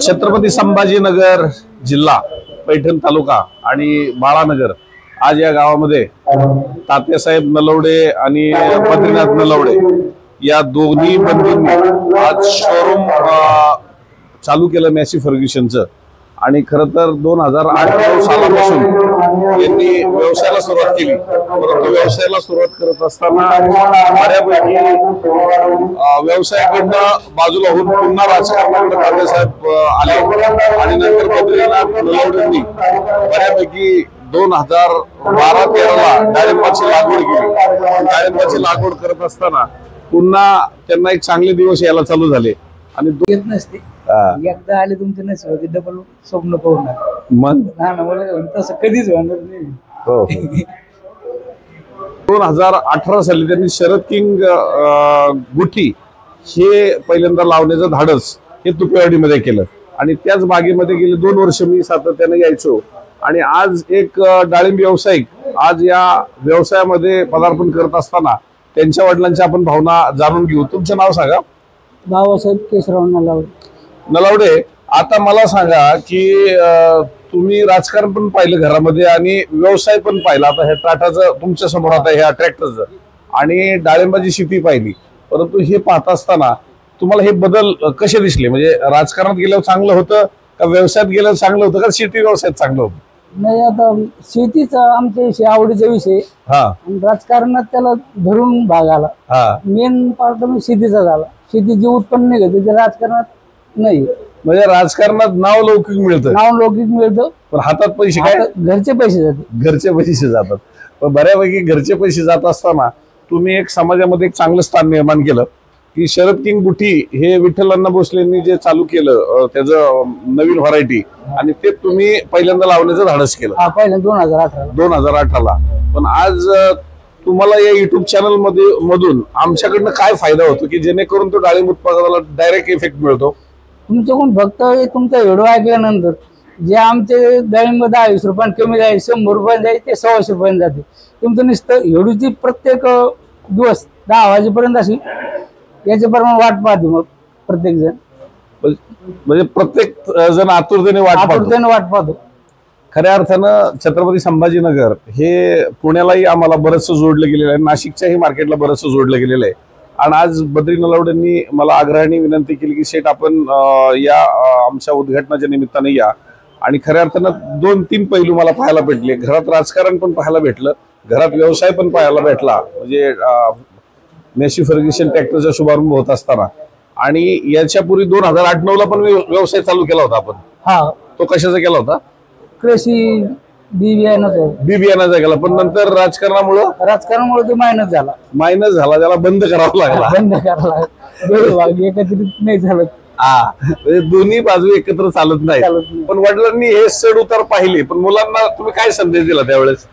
छत्रपती संभाजीनगर जिल्हा पैठण तालुका आणि बाळानगर आज या गावामध्ये तात्यासाहेब नलवडे आणि बद्रीनाथ नलवडे या दोन्ही बंधूंनी आज शोरूम चालू केलं मॅसी फर्ग्युसनचं। आणि खरं तर 2008 सालापासून यांनी व्यवसायाला सुरुवात केली, परंतु व्यवसायाला सुरुवात करत असताना बऱ्यापैकी व्यवसायाकडनं बाजूला होऊन पुन्हा राजकारणाकडे तात्यासाहेब आले आणि नंतर बद्रीनाथ नलवडेंनी बऱ्यापैकी 2012-13ला डाळिंबाची लागवड केली। डाळिंबाची लागवड करत असताना पुन्हा त्यांना एक चांगले दिवस यायला चालू झाले आणि येत नसते एकदा आले तुमचे नसते डबल स्वप्न पाहून मग तसं कधीच होणार नाही। हो 2018 साली त्यांनी शरद किंग गुठी हे पहिल्यांदा लावण्याचं धाडस हे तुपेवाडीमध्ये केलं आणि त्याच बागेमध्ये गेले 2 वर्ष मी सातत्याने यायचो आणि आज एक डाळिंब व्यावसायिक आज या व्यवसायामध्ये पदार्पण करत असताना त्यांच्या वडिलांच्या आपण भावना जाणून घेऊ। तुमचं नाव सांगा। बाबासाहेब केशवराव नलवडे। आता मला सांगा की तुम्ही राजकारण पण पाहिलं घरामध्ये आणि व्यवसाय पण पाहिला, आता हे टाटाचं तुमच्या समोर आता ह्या ट्रॅक्टरचं आणि डाळिंबाची शेती पाहिली, परंतु हे पाहत असताना तुम्हाला हे बदल कसे दिसले? म्हणजे राजकारणात गेल्यावर चांगलं होतं का व्यवसायात गेल्यावर चांगलं होतं का शेती व्यवसायात चांगलं होतं? नाही, आता शेतीचा आमच्या विषय आवडीचा विषय आणि राजकारणात त्याला धरून भाग आला। मेन पार्ट शेतीचा झाला, शेती जे उत्पन्न निघतं ते राजकारणात नाही। म्हणजे राजकारणात नाव लौकिक मिळतं पण हातात पैसे काय? घरचे पैसे जातात। घरचे पैसे जातात। पण बऱ्यापैकी घरचे पैसे जात असताना तुम्ही एक समाजामध्ये एक चांगलं स्थान निर्माण केलं की शरद किंग गुठी हे विठ्ठल भोसलेंनी जे चालू केलं त्याचं नवीन व्हरायटी आणि ते तुम्ही पहिल्यांदा लावण्याचं धाडस केलं। पहिल्यांदा 2018ला। पण आज तुम्हाला या युट्यूब चॅनल मधून आमच्याकडनं काय फायदा होतो की जेणेकरून तो डाळिंब उत्पादनाला डायरेक्ट इफेक्ट मिळतो? तुमच्याकडून फक्त तुमचा व्हिडिओ ऐकल्यानंतर जे आमचे डाळिंब 10-20 रुपयांनी कमी जाईल, 100 रुपयांनी जाईल, ते 100 रुपयांनी जाते। तुमचं नुसतं व्हिडिओची प्रत्येक दिवस 10 वाजेपर्यंत अशी याच्या प्रमाणे वाट पाहते मग प्रत्येक जण, म्हणजे प्रत्येक जण आतुरतेने वाट पाहतो। खऱ्या अर्थानं छत्रपती संभाजीनगर हे पुण्यालाही आम्हाला बरंचसं जोडलं गेलेलं आहे, नाशिकच्याही मार्केटला बरंचसं जोडलं गेलेलं आहे। आणि आज बद्री नलवडेंनी मला आग्रहाने विनंती केली की शेठ आपण या आमच्या उद्घाटनाच्या निमित्ताने या। आणि खऱ्या अर्थानं 2-3 पैलू मला पाहायला भेटले। घरात राजकारण पण पाहायला भेटलं, घरात व्यवसाय पण पाहायला भेटला, म्हणजे मॅसी फर्ग्युसन ट्रॅक्टरचा शुभारंभ होत असताना। आणि याच्यापूर्वी 2008-9ला पण व्यवसाय चालू केला होता आपण। तो कशाचा केला होता? कृषी बी बियाणाचा केला, पण नंतर राजकारणामुळे ते मायनस झाला, त्याला बंद करावा लागला। एकत्रित नाही झालं। म्हणजे दोन्ही बाजू एकत्र चालत नाही। पण वडिलांनी हे चढ उतार पाहिले, पण मुलांना तुम्ही काय संदेश दिला त्यावेळेस?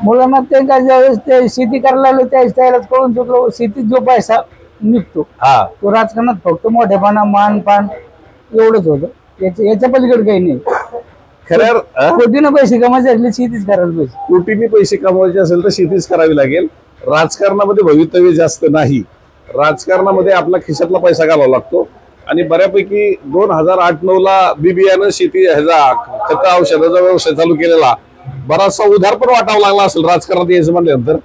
मुलांना ते काय ज्यावेळेस ते शेती करायला लागले त्यावेळेस कळून चुकलो शेतीत जो पैसा निघतो तो राजकारणात फक्त मोठेपणा मानपान एवढंच होतं, याच्या पलीकडे काही नाही। खऱ्या कोटीने पैसे कमायचे असले शेतीच करायला पाहिजे। कोटीने पैसे कमवायचे असेल तर शेतीच करावी लागेल। राजकारणामध्ये भवितव्य जास्त नाही, राजकारणामध्ये आपला खिशातला पैसा घालावा लागतो। आणि बऱ्यापैकी 2008-9ला बी बियाणं शेती ह्याचा खत औषधाचा व्यवसाय चालू केलेला बराचसा उधार पण वाटावा लागला असेल राजकारणात यायचं म्हणल्यानंतर?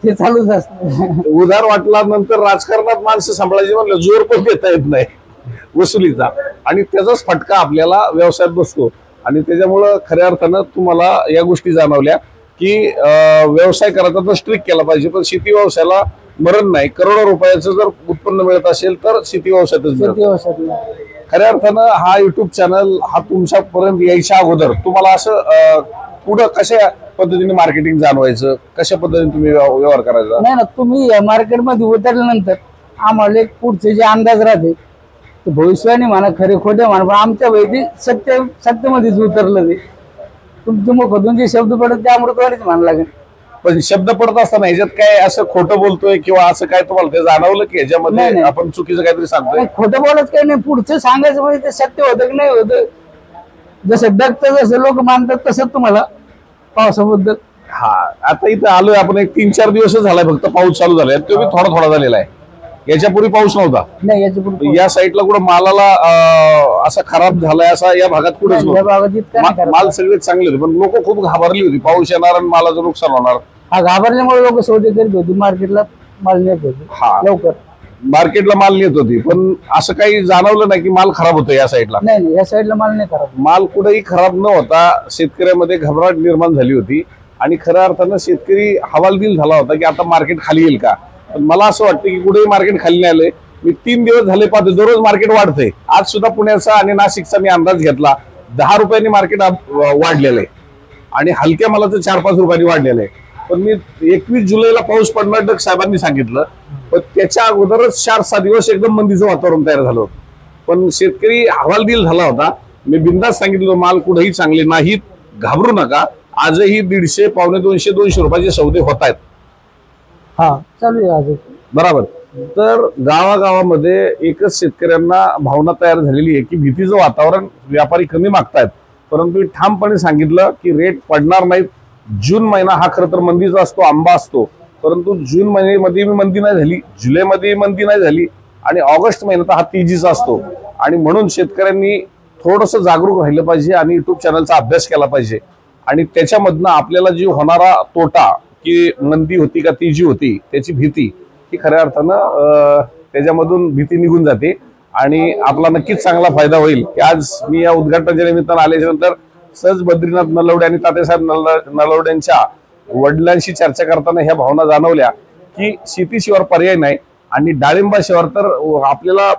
ते चालूच असतं। उधार वाटला नंतर राजकारणात माणसं सांभाळायची म्हणलं जोर पण देता येत नाही वसुलीचा, आणि त्याचाच फटका आपल्याला व्यवसायात बसतो। आणि त्याच्यामुळं खऱ्या अर्थानं तुम्हाला या गोष्टी जाणवल्या की व्यवसाय करायचा तर स्ट्रिक्ट केला पाहिजे, पण शेती व्यवसायाला मरण नाही। करोडो रुपयाचं जर उत्पन्न मिळत असेल तर शेती व्यवसायातच। खऱ्या अर्थानं हा युट्यूब चॅनल हा तुमच्यापर्यंत यायच्या अगोदर तुम्हाला असं पुढं कशा पद्धतीने मार्केटिंग जाणवायचं, कशा पद्धतीने तुम्ही व्यवहार करायचा? नाही ना, तुम्ही या मार्केटमध्ये उतरल्यानंतर आम्हाला एक पुढचे जे अंदाज राहते भविष्याने म्हणा, खरे खोटे म्हणा, पण आमच्या वैदिक सत्यमध्येच उतरलं ते। तुमच्या मुखातून जे शब्द पडत ते अमृतवाणीच म्हणायला लागेल। पण शब्द पडत असताना ह्याच्यात काय असं खोटं बोलतोय किंवा असं काय तुम्हाला ते जाणवलं की ह्याच्यामध्ये आपण चुकीचं काहीतरी सांगतोय? खोटं बोलत काही नाही, पुढचं सांगायचं म्हणजे ते सत्य होतं की नाही होतं। जसं डगतं जसं लोक मानतात तसं तुम्हाला पावसाबद्दल। आता इथं आलोय आपण, एक 3-4 दिवसच झालाय फक्त पाऊस चालू झालाय, तो बी थोडा झालेला आहे। याच्यापूर्वी पाऊस नव्हता. नाही याच्या या साईडला कुठं मालाला असा खराब झालाय असा या भागात कुठेच या भागात इतका नाही खराब. माल सगळे चांगले होते, पण लोक खूप घाबरली होती पाऊस येणार आणि मालाचं नुकसान होणार. हा घाबरल्यामुळे लोक सौदे करीत होती, मार्केटला माल नेत होते हा. लवकर. मार्केटला माल नेत होती, पण असं काही जाणवलं नाही की माल खराब होतो या साईडला. नाही या साईडला माल नाही खराब. माल कुठेही खराब न होता शेतकऱ्यामध्ये घबराट निर्माण झाली होती आणि खऱ्या अर्थानं शेतकरी हवालदिल झाला होता की आता मार्केट खाली येईल का. पण मला असं वाटतं की कुठेही मार्केट खाली नाही आलंय. मी 3 दिवस झाले पाहतो दररोज मार्केट वाढतंय. आज सुद्धा पुण्याचा आणि नाशिकचा मी अंदाज घेतला, 10 रुपयांनी मार्केट वाढलेलं आहे आणि हलक्या मालाचं 4-5 रुपयांनी वाढलेलं आहे. पण मी 21 जुलैला पाऊस पडणार डग साहेबांनी सांगितलं, पण त्याच्या अगोदरच 4-6 दिवस एकदम मंदीचं वातावरण तयार झालं होतं. पण शेतकरी हवालदिल झाला होता. मी बिंदास सांगितलं माल कुठेही चांगले नाहीत, घाबरू नका. आजही 150, 150, 200 रुपयाचे सौदे होत आहेत. हा चालू आहे आज. बरोबर. तर गावागावामध्ये एकच शेतकऱ्यांना भावना तयार झालेली आहे की भीतीचं वातावरण, व्यापारी कमी मागतायत. परंतु मी ठामपणे सांगितलं की रेट पडणार नाहीत. जून महिना हा खरं तर मंदीचा असतो, आंबा असतो, परंतु जून महिन्यामध्ये मंदी नाही झाली, जुलैमध्ये मंदी नाही झाली आणि ऑगस्ट महिन्यात हा तेजीचा असतो. आणि म्हणून शेतकऱ्यांनी थोडंसं जागरूक राहिलं पाहिजे आणि युट्यूब चॅनलचा अभ्यास केला पाहिजे आणि त्याच्यामधनं आपल्याला जी होणारा तोटा की मंदी होती का तेजी होती त्याची भीती ही खऱ्या अर्थानं त्याच्यामधून भीती निघून जाते आणि आपला नक्कीच चांगला फायदा होईल. की आज मी या उद्घाटनाच्या निमित्तानं आल्याच्या नंतर सहज बद्रीनाथ नलवडे आणि तात्यासाहेब नलवड्यांच्या वडिलांशी चर्चा करताना ह्या भावना जाणवल्या की शेतीशिवाय पर्याय नाही आणि डाळिंबाशिवाय तर आपल्याला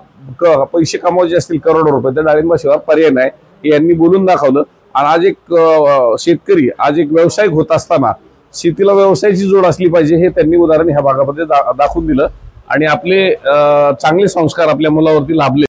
पैसे कमवायचे असतील करोडो रुपये, तर डाळिंबाशिवाय पर्याय नाही हे यांनी बोलून दाखवलं. आणि आज एक शेतकरी आज एक व्यावसायिक होत असताना शेतीला व्यवसायाची जोड असली पाहिजे हे त्यांनी उदाहरण ह्या भागामध्ये दाखवून दिलं आणि आपले चांगले संस्कार आपल्या मुलावरती लाभले.